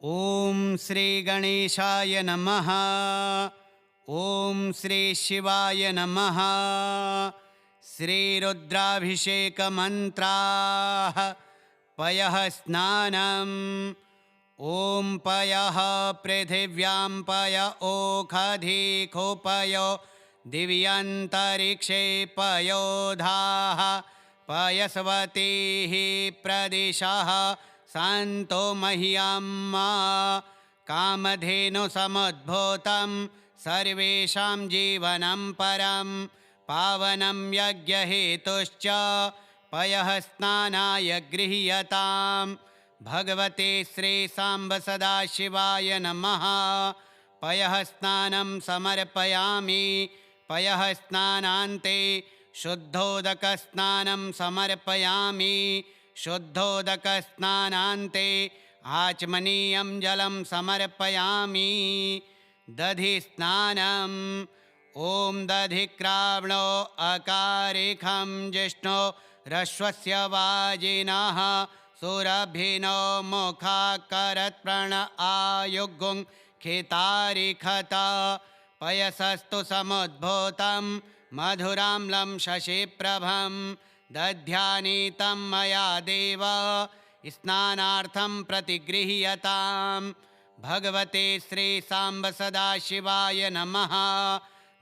ओम श्री गणेशाय नमः। ओम श्री शिवाय नमः। श्री रुद्राभिषेक मंत्राः पयः स्नानम्। ओम पयः पृथिव्यां पय ओखधिखोपयो दिव्यन्तरिक्षे पयोधाः पयस्वतीः प्रदिशः सन्तो मह्यं कामधेनु समुद्भूतं सर्वेषां जीवनं परं पावनं यज्ञहेतुश्च पयः स्नानाय गृह्यताम्। भगवते श्री सांब सदाशिवाय नमः। पयः स्नानं समर्पयामि। पयः स्नानान्ते शुद्धोदकस्नानं समर्पयामि। शुद्धोदकस्नानान्ते आचमनीयं जलं समर्पयामि। दधिस्नानम्। ॐ दधिक्रावणो अकारिखं जिष्णो रश्वस्य वाजिनः सुरभिनो मुखाकरत्प्रण आयुगुं खितारिखत पयसस्तु समुद्भूतं मधुराम्लं शशिप्रभं दध्यानीतं मया देव स्नानार्थं प्रतिगृह्यताम्। भगवते श्री सांब सदाशिवाय नमः।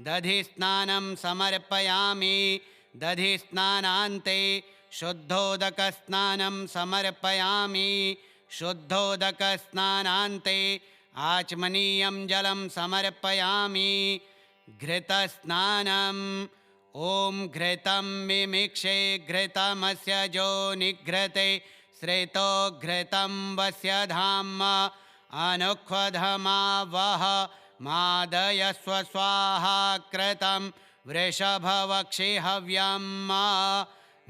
दधिस्नानं समर्पयामि। दधिस्नानान्ते शुद्धोदकस्नानं समर्पयामि। शुद्धोदकस्नानान्ते आचमनीयं जलं समर्पयामि। घृतस्नानम्। ॐ घृतं मिमिक्षे घृतमस्य जो निघृते श्रेतो घृतं वस्य धाम अनुक्वधमावह मादयस्व स्वाहा कृतं वृषभवक्षे हव्यं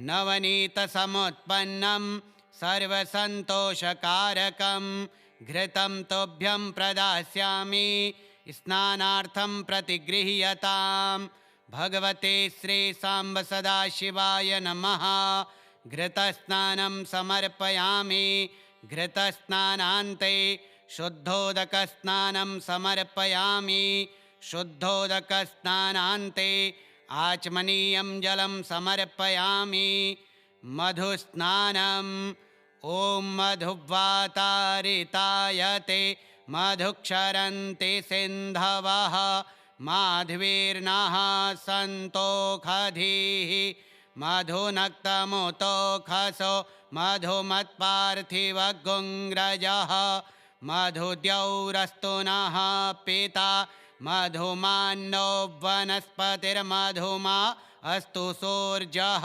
नवनीतसमुत्पन्नं सर्वसन्तोषकारकं घृतं तुभ्यं प्रदास्यामि स्नानार्थं प्रतिगृह्यताम्। भगवते श्री सांब सदाशिवाय नमः। घृतस्नानं समर्पयामि। घृतस्नानान्ते शुद्धोदकस्नानं समर्पयामि। शुद्धोदकस्नानान्ते आचमनीयं जलं समर्पयामि। मधुस्नानम्। ॐ मधुवातारितायते मधुक्षरन्ति सिन्धवः माध्वीर्नः सन्तोखधीः मधुनक्तमुतोखसो मधुमत्पार्थिवगुङ्ग्रजः मधुद्यौरस्तु नः पिता मधुमान्नो वनस्पतिर्मधुमा अस्तु सूर्यः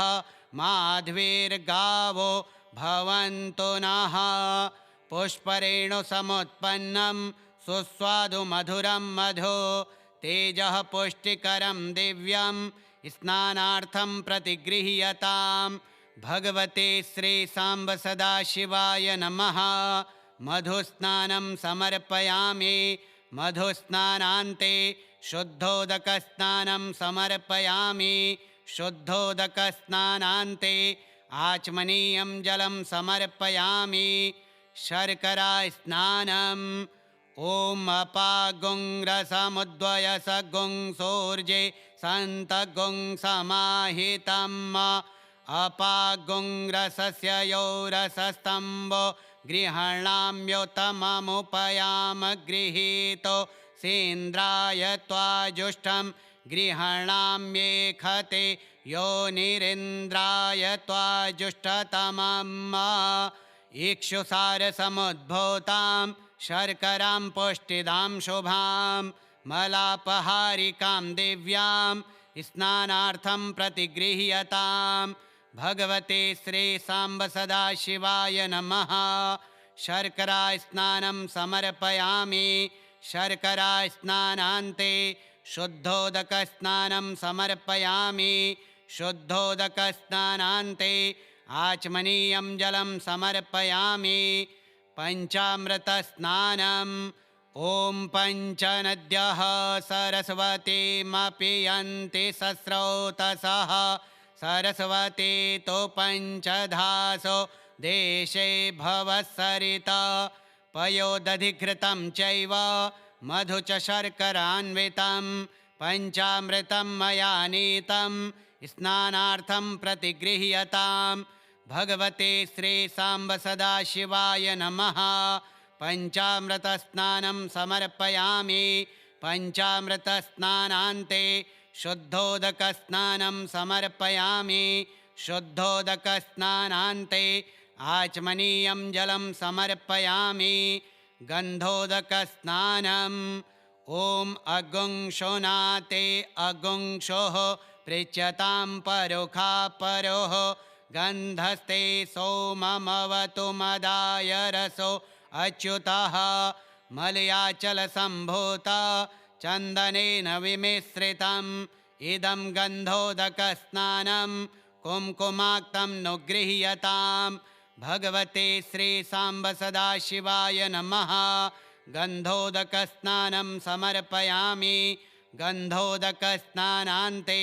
माध्वीर्गावो भवन्तु नः। पुष्परेणुसमुत्पन्नं सुस्वादु मधुरं मधु तेजः पुष्टिकरं दिव्यं स्नानार्थं प्रतिगृह्यताम्। भगवते श्री सांब सदाशिवाय नमः। मधुस्नानं समर्पयामि। मधुस्नानान्ते शुद्धोदकस्नानं समर्पयामि। शुद्धोदकस्नानान्ते आचमनीयं जलं समर्पयामि। शर्करास्नानम्। ॐ अपागुंरसमुद्वयसगुं सूर्ये सन्तगुं समाहितम् अपागुंरसस्य यो रसस्तम्भो गृह्णाम्योत्तममुपयाम गृहीतो सेन्द्राय त्वाजुष्टं गृह्णाम्येखते योनिरिन्द्राय त्वाजुष्टतमम् इक्षुसारसमुद्भूतां शर्करां पुष्टिदां शुभां मलापहारिकां दिव्यां स्नानार्थं प्रतिगृह्यताम्। भगवते श्री सांब सदाशिवाय नमः। शर्करास्नानं समर्पयामि। शर्करास्नानान्ते शुद्धोदकस्नानं समर्पयामि। शुद्धोदकस्नानान्ते आचमनीयं जलं समर्पयामि। पञ्चामृतस्नानम्। ॐ पञ्चनद्यः सरस्वतीमपि यन्ति सस्रौतसः सरस्वती तु पञ्चधासो देशे भवसरिता पयोदधिघृतं चैव मधु च शर्करान्वितं पञ्चामृतं मया नीतं स्नानार्थं प्रतिगृह्यतां। भगवते श्रीसाम्ब सदाशिवाय नमः। पञ्चामृतस्नानं समर्पयामि। पञ्चामृतस्नानान्ते शुद्धोदकस्नानं समर्पयामि। शुद्धोदकस्नानान्ते आचमनीयं जलं समर्पयामि। गन्धोदकस्नानम् ॐ अगुंशोनाते अगुंशोः पृच्छतां परुखा परोः गन्धस्ते सोममवतु मदाय रसो अच्युतः। मलयाचलसम्भूता चन्दनेन विमिश्रितम् इदं गन्धोदकस्नानं कुङ्कुमाक्तं नु गृह्यताम्। भगवते श्रीसाम्ब सदाशिवाय नमः। गन्धोदकस्नानं समर्पयामि। गन्धोदकस्नानान्ते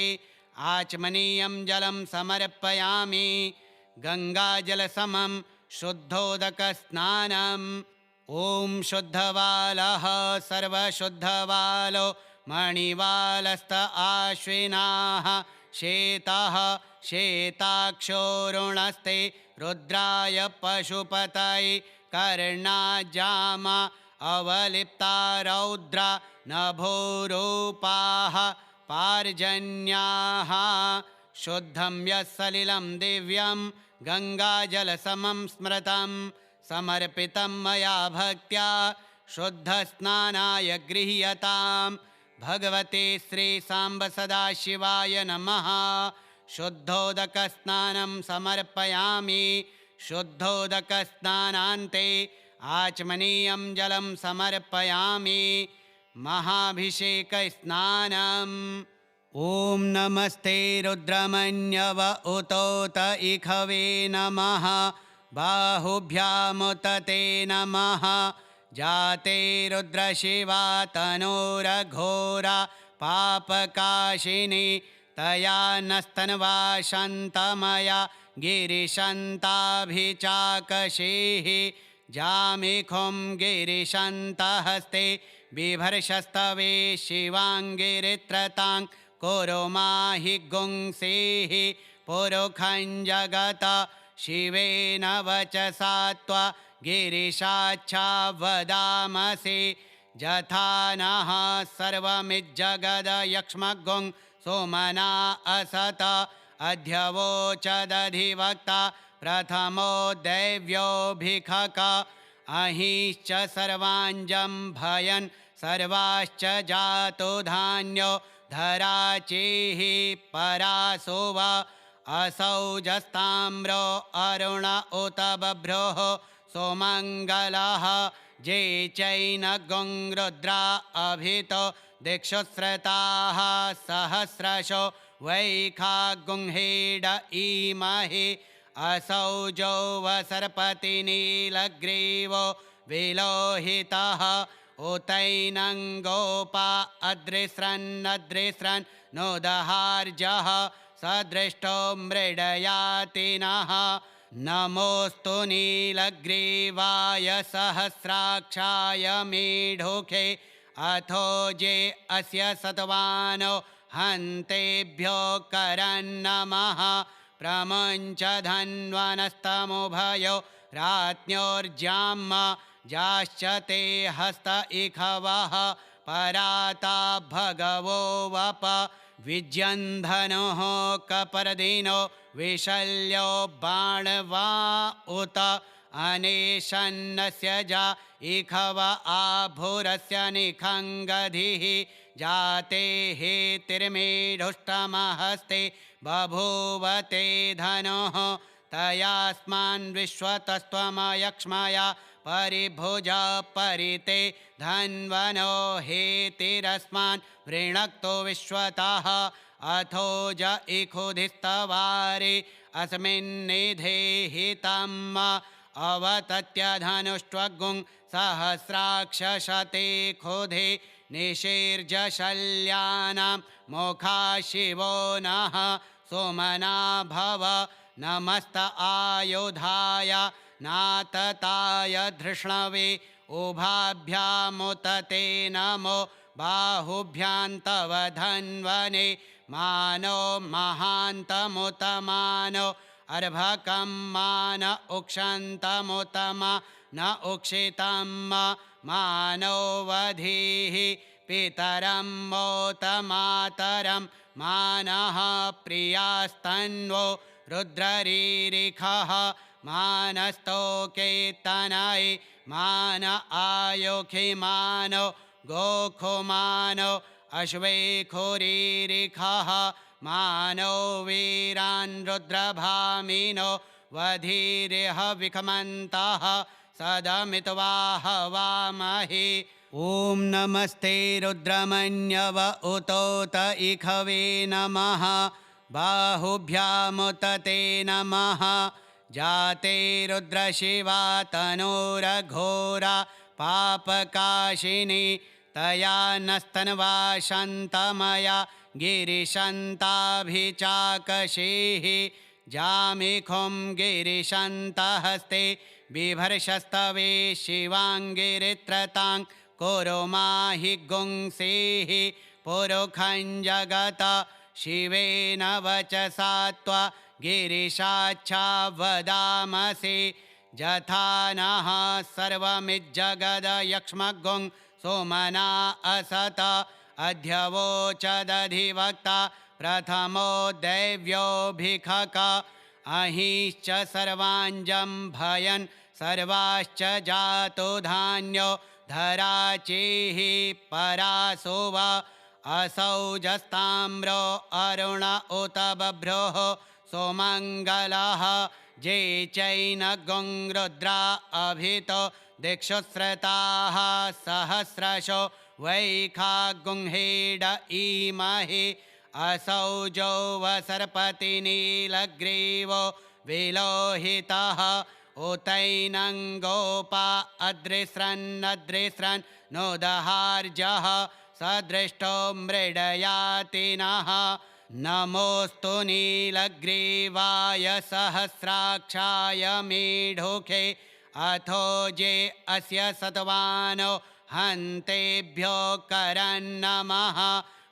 आचमनीयं जलं समर्पयामि। गङ्गाजलसमं शुद्धोदकस्नानम् ॐ शुद्धवालः सर्वशुद्धवालो मणिवालस्त आश्विनाः शेताः शेताक्षोरुणस्ते रुद्राय पशुपतये कर्णाजामा अवलिप्ता रौद्रा नभोरूपाः पार्जन्याः। शुद्धं यस्सलिलं दिव्यं गङ्गाजलसमं स्मृतं समर्पितं मया भक्त्या शुद्धस्नानाय गृह्यताम्। भगवते श्रीसाम्ब सदाशिवाय नमः। शुद्धोदकस्नानं समर्पयामि। शुद्धोदकस्नानान्ते आचमनीयं जलं समर्पयामि। महाभिषेकस्नानम् ॐ नमस्ते रुद्रमन्यव उतोत इखवे नमः। बाहुभ्यामुत ते नमः। जाते रुद्रशिवा तनोरघोरा पापकाशिनी तया नस्तन्वा शन्तमया गिरिशन्ताभिचाकशीः। जामिखुं गिरिशन्तहस्ते बिभर्षस्तवे शिवाङ्गिरित्रतां कुरु माहि गुंसीः। पुरुखं जगत शिवेन वचसा त्वा गिरिशाच्छा वदामसि। यथा नः सर्वमिज्जगद यक्ष्मगुं सोमना असत अध्यवोचदधिवक्ता प्रथमो दैव्योऽभिखक। अहिश्च सर्वाञ्जं भयन् सर्वाश्च जातो धान्यो धराचेः परासुव। असौजस्ताम्रो अरुण उत बभ्रोः सोमङ्गलः। जे चैनगुं रुद्रा अभितो दिक्षुश्रताः सहस्रशो वैखागुंहेड इमहि। असौजो वसर्पतिनीलग्रीवो विलोहितः उतैनं गोपा अदृश्रन्नदृश्रन् नोदहार्जः सदृष्टो मृडयातिनः। नमोऽस्तु नीलग्रीवाय सहस्राक्षाय मीढुखे अथो जे अस्य सत्वानो हन्तेभ्यो करन्नमः। प्रमुञ्च धन्वनस्तमुभयो राज्ञोर्जाम जाश्च ते हस्त इखवः पराता भगवो वप। विज्यन्धनुः कपर्दिनो विशल्यो बाणवा उत अनेशन्नस्य जा इखव आभुरस्य निखङ्गधिः। जाते हेतिर्मेढुष्टमहस्ते बभूवते धनुः तयास्मान् विश्वतस्त्वमयक्ष्मया परिभुजा परिते धन्वनो हेतिरस्मान् वृणक्तो विश्वतः। अथो ज इखुधिस्तवारि अस्मिन्निधेहितम् अवतत्य धनुष्ट्वगुं सहस्राक्षशते खुधे निशीर्जशल्यानां मुखा शिवो नः सोमना भव। नमस्त आयुधाय नातताय धृष्णवे उभाभ्यामुत ते नमो बाहुभ्यां तव धन्वने मानो महान्तमुत मानो अर्भकं मान उक्षन्तमुत न उक्षितं मानो वधीः पितरं मोत मातरं मानः प्रियास्तन्वो रुद्ररीरिखः मानस्तोकेतनय मान आयुखिमानो गोखुमानो अश्वेखुरीरिखः मानो वीरान् रुद्रभामिनो वधीरिह विखमन्तः सदमित्वा हवामहे। ॐ नमस्ते रुद्रमन्यव उतोत इखवे नमः बाहुभ्यामुत ते नमः जाते रुद्रशिवा तनूरघोरा पापकाशिनी तया नस्तन्वा शन्तमया गिरिशन्ताभिचाकशीः जामिखुं गिरिशन्तहस्ते बिभर्षस्तवे शिवाङ्गिरित्रतां कुरु माहि गुंसीः पुरुखं जगत शिवेन वचसा त्वा गिरिशाच्छा वदामसि जथा नः सर्वमिज्जगद यक्ष्मगुं सोमना असत अध्यवोचदधिवक्ता प्रथमो दैव्योऽभिखक अहिश्च सर्वाञ्जं भयन् सर्वाश्च जातो धान्यो धराचेः परासुव असौजस्ताम्रो अरुण उत बभ्रोः सोमङ्गलः जे चैनगुं रुद्रा अभितो दिक्षुश्रताः सहस्रशो वैखागुंहेड ईमहि असौजो वसर्पतिनीलग्रीवो विलोहितः उतैनं गोपा अदृश्रन्नदृश्रन् नोदहार्जः सदृष्टो मृडयातिनः नमोऽस्तु नीलग्रीवाय सहस्राक्षाय मीढुखे अथो जे अस्य सत्वानो हन्तेभ्यो करन्नमः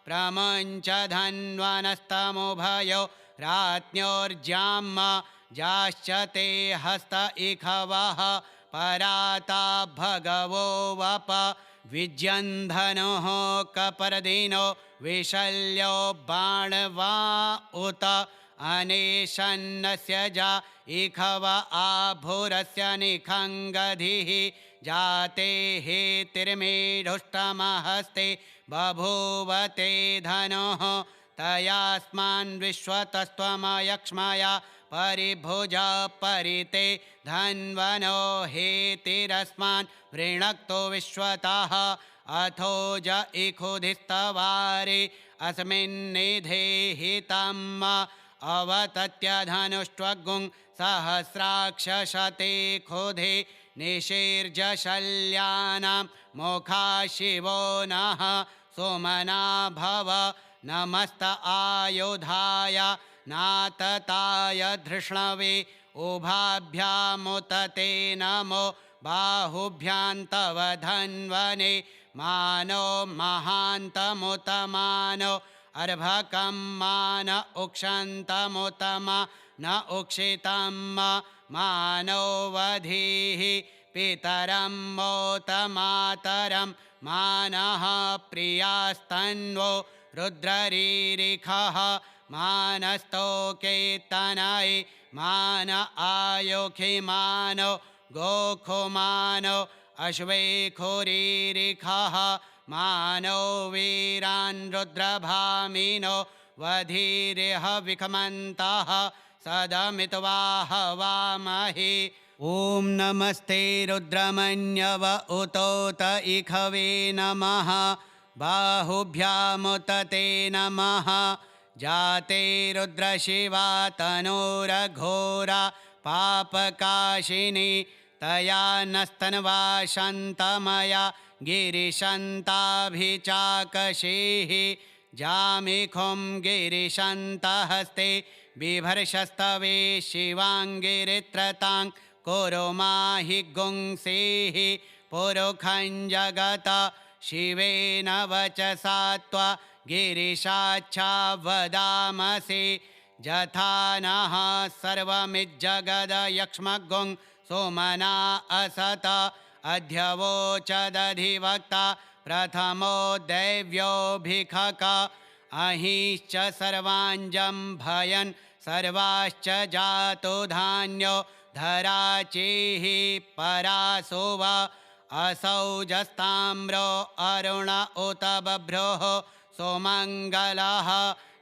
प्रमुञ्च धन्वनस्तमुभयो राज्ञोर्जाम जाश्च ते हस्त इखवः पराता भगवो वप विज्यन्धनुः कपर्दिनो विशल्यो बाणवा उत अनेशन्नस्य जा इखव आभुरस्य निखङ्गधिः जाते हेतिर्मेढुष्टमहस्ते बभूवते धनुः तयास्मान् विश्वतस्त्वमयक्ष्मया परिभुज परिते धन्वनो हेतिरस्मान् वृणक्तो विश्वतः अथो ज इखुधिस्तवारे अस्मिन्निधेहितम् अवतत्य धनुष्ट्वगुं सहस्राक्षशते खुधे निशीर्जशल्यानां मुखा शिवो नः सोमना भव नमस्त आयुधाय नातताय धृष्णवे उभाभ्यामुत ते नमो बाहुभ्यां तव धन्वने मानो महान्तमुत मानो अर्भकं मान उक्षन्तमुत न उक्षितं मानो वधीः पितरं मोत मातरं मानः प्रियास्तन्वो रुद्ररीरिखः मानस्तोकेतनय मान आयुखिमानो गोखुमानो अश्वेखुरीरिखः मानो वीरान् रुद्रभामिनो वधीरिह विखमन्तः सदमित्वा हवामहे। ॐ नमस्ते रुद्रमन्यव उतोत इखवे नमः बाहुभ्यामुत ते नमः जाते रुद्रशिवा तनूरघोरा पापकाशिनी तया नस्तन्वा शन्तमया गिरिशन्ताभिचाकशीः जामिखुं गिरिशन्तहस्ते बिभर्षस्तवे शिवाङ्गिरित्रतां कुरु माहि गुंसीः पुरुखं जगत शिवेन वचसा त्वा गिरिशाच्छा वदामसि यथा नः सर्वमिज्जगद यक्ष्मगुं सोमना असत अध्यवोचदधिवक्ता प्रथमो दैव्योऽभिखक अहिश्च सर्वाञ्जं भयन् सर्वाश्च जातो धान्यो धराचेः परासो वा असौजस्ताम्रो अरुण उत बभ्रोः सोमङ्गलः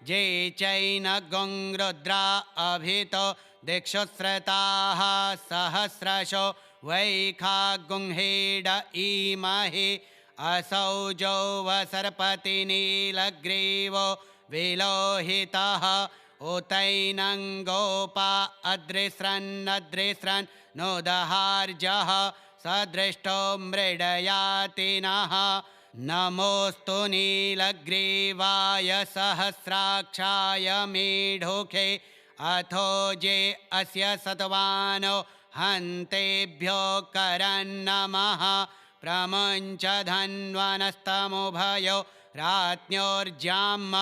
जे चैनगुं रुद्रा अभितो दिक्षुश्रताः सहस्रशो वैखागुंहेड इमहि असौजो वसर्पतिनीलग्रीवो विलोहितः उतैनं गोपा अदृश्रन्नदृश्रन् नोदहार्जः सदृष्टो मृडयातिनः नमोऽस्तु नीलग्रीवाय सहस्राक्षाय मीढुखे अथो जे अस्य सत्वानो हन्तेभ्यो करन्नमः प्रमुञ्च धन्वनस्तमुभयो राज्ञोर्जाम्म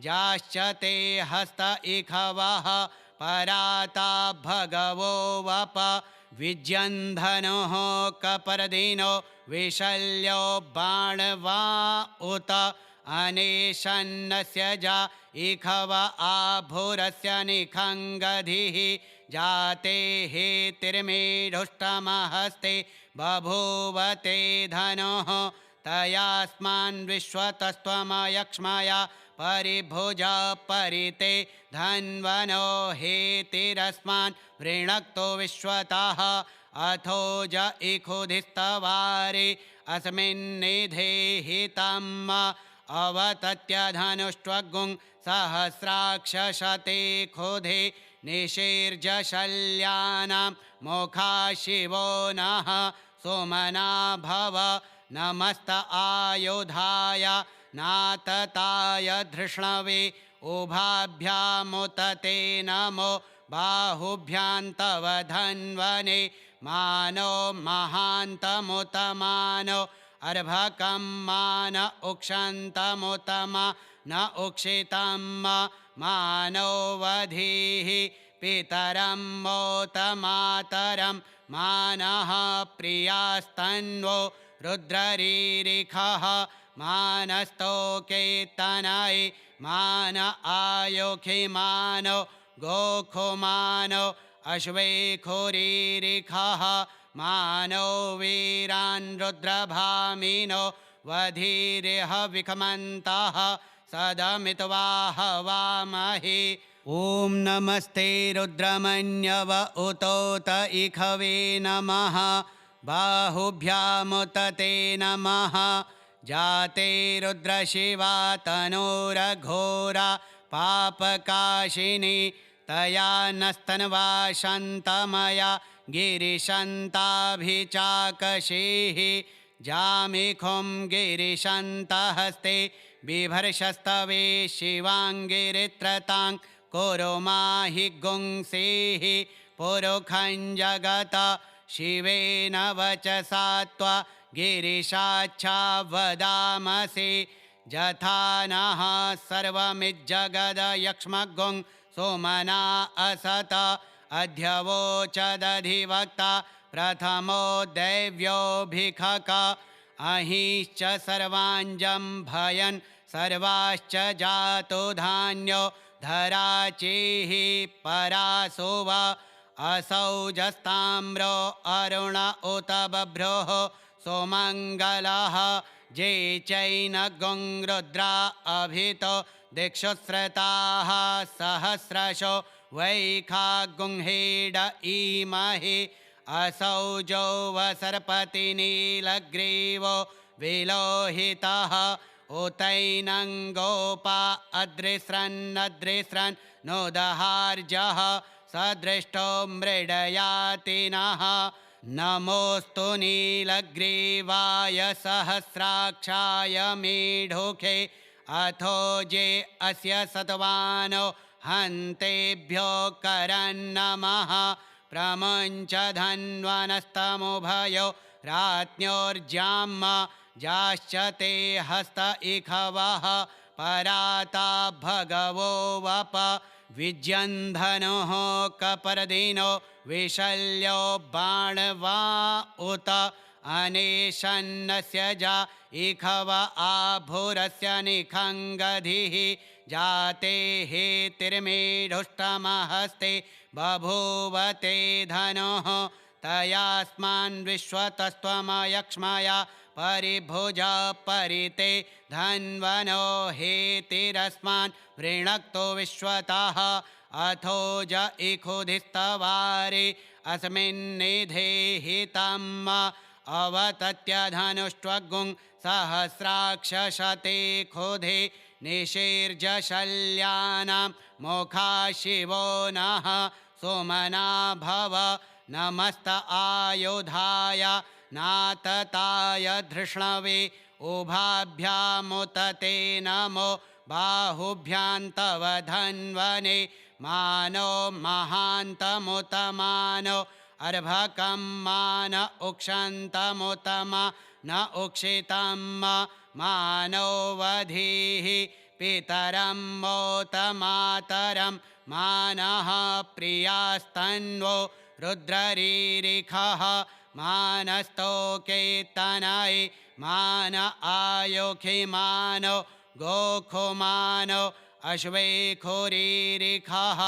जाश्च ते हस्त इखवः पराता भगवो वप विज्यन्धनुः कपर्दिनो विशल्यो बाणवा उत अनेशन्नस्य जा इखव आभुरस्य निखङ्गधिः जाते हेतिर्मेढुष्टमहस्ते बभूवते धनुः तयास्मान् विश्वतस्त्वमयक्ष्मया परिभुजा परिते धन्वनो हेतिरस्मान् वृणक्तो विश्वतः अथो ज इखुधिस्तवारि अस्मिन्निधेहितं अवतत्य धनुष्ट्वगुं सहस्राक्षशते खुधे निशीर्जशल्यानां मुखा शिवो नः सोमना भव नमस्त आयुधाय नातताय धृष्णवे उभाभ्यामुत ते नमो बाहुभ्यां तव धन्वने मानो महान्तमुत मानो अर्भकं मान उक्षन्तमुत न उक्षितं मानो वधीः पितरं मोत मातरं मानः प्रियास्तन्वो रुद्ररीरिखः मानस्तोकेतनय मान आयुखि मानो गोखुमानो अश्वेखुरीरिखः मानो वीरान् रुद्रभामिनो वधीरिह विखमन्तः सदमित्वा हवामहे ॐ नमस्ते रुद्रमन्यव उतोत इखवे नमः बाहुभ्यामुत ते नमः जाते रुद्रशिवा तनोरघोरा पापकाशिनी तया नस्तन्वा शन्तमया गिरिशन्ताभिचाकशीः जामिखुं गिरिशन्तहस्ते बिभर्षस्तवे शिवाङ्गिरित्रतां कुरु माहि गुंसेः पुरुखं जगत शिवेन वचसा त्वा गिरिशाच्छा वदामसि यथा नः सर्वमिज्जगद यक्ष्मगुं सोमना असत अध्यवोचदधिवक्ता प्रथमो दैव्योऽभिखक अहिश्च सर्वाञ्जं भयन् सर्वाश्च जातो धान्यो धराचेः परासो वा असौजस्ताम्रो अरुण उत बभ्रोः सोमङ्गलः जे चैनगुं रुद्रा अभितो दिक्षुश्रताः सहस्रशो वैखागुंहेड इमहि असौजो वसर्पतिनीलग्रीवो विलोहितः उतैनं गोपा अदृश्रन्नदृश्रन् नोदहार्जः सदृष्टो मृडयातिनः नमोऽस्तु नीलग्रीवाय सहस्राक्षाय मीढुखे अथो जे अस्य सत्वानो हन्तेभ्यो करन्नमः प्रमुञ्च धन्वनस्तमुभयो राज्ञोर्जाम जाश्च ते हस्त इखवः पराता भगवो वप विज्यन्धनुः कपर्दिनो विशल्यो बाणवा उत अनेशन्नस्य जा इखव आभुरस्य निखङ्गधिः जाते हेतिर्मेढुष्टमहस्ते बभूवते धनुः तयास्मान् विश्वतस्त्वमयक्ष्मया परिभुज परिते धन्वनो हेतिरस्मान् वृणक्तो विश्वतः अथो ज इखुधिस्तवारे अस्मिन्निधेहितम् अवतत्य धनुष्ट्वगुं सहस्राक्षशते खुधे निशीर्जशल्यानां मुखा शिवो नः सोमना भव नमस्त आयुधाय नातताय धृष्णवे उभाभ्यामुत ते नमो बाहुभ्यान्तव धन्वने मानो महान्तमुत मानो अर्भकं मान उक्षन्तमुतम न उक्षितं मानो वधीः पितरं मोत मातरं मानः प्रियास्तन्वो रुद्ररीरिखः मानस्तोकेतनय मान आयुखिमानो गोखुमानो अश्वेखुरीरिखः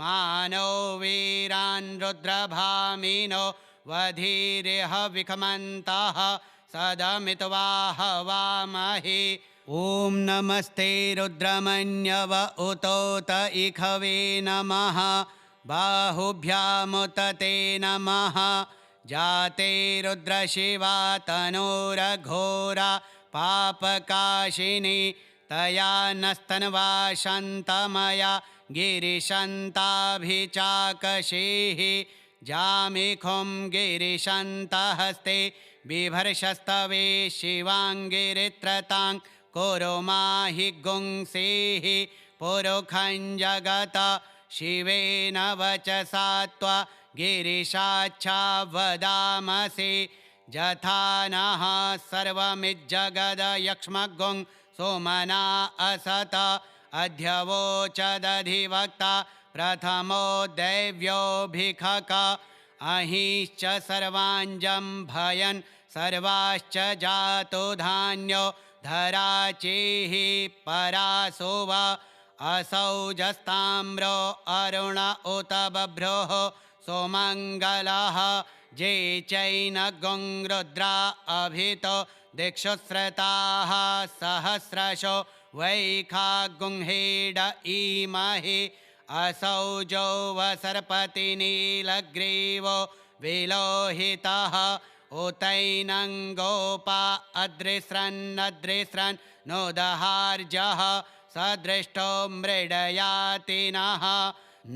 मानो वीरान् रुद्रभामिनो वधीरिह विखमन्तः सदमित्वा हवामहे ॐ नमस्ते रुद्रमन्यव उतोत इखवे नमः बाहुभ्यामुत ते नमः जाते रुद्रशिवा तनूरघोरा पापकाशिनी तया नस्तन्वा शन्तमया गिरिशन्ताभिचाकशीः जामिखुं गिरिशन्तहस्ते बिभर्षस्तवे शिवाङ्गिरित्रतां कुरु माहि गुंसीः पुरुखं जगत शिवेन वचसा त्वा गिरिशाच्छा वदामसि यथा नः सर्वमिज्जगदयक्ष्मगुं सोमना असत अध्यवोचदधिवक्ता प्रथमो दैव्योऽभिखक अहिश्च सर्वाञ्जं भयन् सर्वाश्च जातो धान्यो धराचेः परासुव असौजस्ताम्रो अरुण उत बभ्रोः सोमङ्गलः जे चैनगुं रुद्रा अभितो दिक्षुश्रताः सहस्रशो वैखागुंहेड ईमहि असौजो वसर्पतिनीलग्रीवो विलोहितः उतैनं गोपा अदृस्रन्नदृस्रन् नोदहार्जः सदृष्टो मृडयाति नः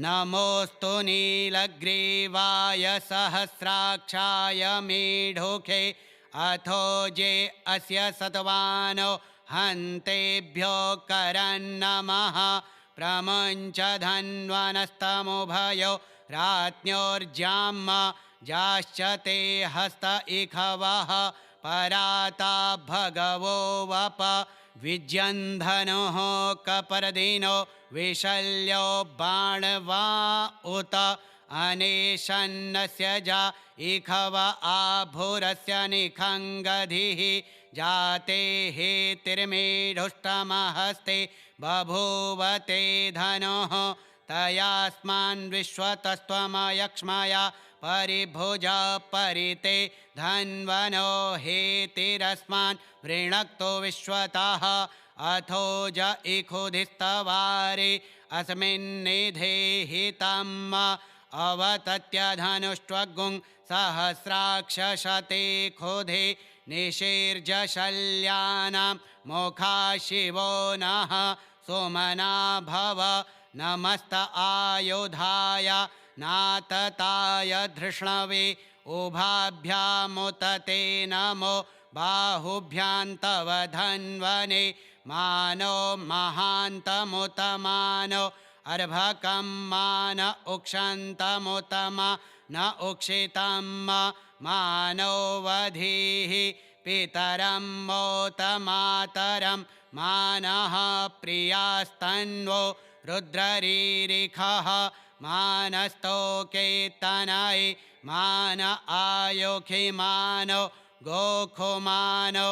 नमोऽस्तु नीलग्रीवाय सहस्राक्षाय मीढुखे अथो जे अस्य सत्वानो हन्तेभ्यो करन्नमः प्रमुञ्च धन्वनस्तमुभयो राज्ञोर्जाम जाश्च ते हस्त इखवः पराता भगवो वप विज्यन्धनुः कपर्दिनो विशल्यो बाणवा उत अनेशन्नस्य जा इखव आभुरस्य निखङ्गधिः जाते हेतिर्मेढुष्टमहस्ते बभूवते धनुः तयास्मान् विश्वतस्त्वमयक्ष्मया परिभुज परिते धन्वनो हेतिरस्मान् वृणक्तो विश्वतः अथो ज इखुधिस्तवारे अस्मिन्निधेहितम् अवतत्य धनुष्ट्वगुं सहस्राक्षशते खुधे निशीर्जशल्यानां मुखा शिवो नः सोमना भव नमस्त आयुधाय नातताय धृष्णवे उभाभ्यामुत ते नमो बाहुभ्यान्तव धन्वने मानो महान्तमुत मानो अर्भकं मान उक्षन्तमुतम न उक्षितं मानो वधीः पितरं मोतमातरं मानः प्रियास्तन्वो रुद्ररीरिखः मानस्तोकेतनाय मान आयोखिमानो गोखुमानो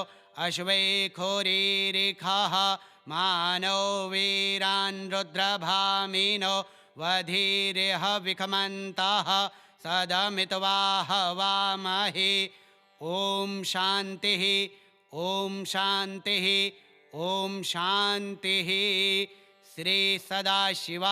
अश्वेखुरीरिखः मानो वीरान् रुद्रभामिनो वधीरिह विखमन्तः सदमित्वा हवामहे। ॐ शान्तिः ॐ शान्तिः ॐ शान्तिः। श्री सदाशिवार्पणमस्तु।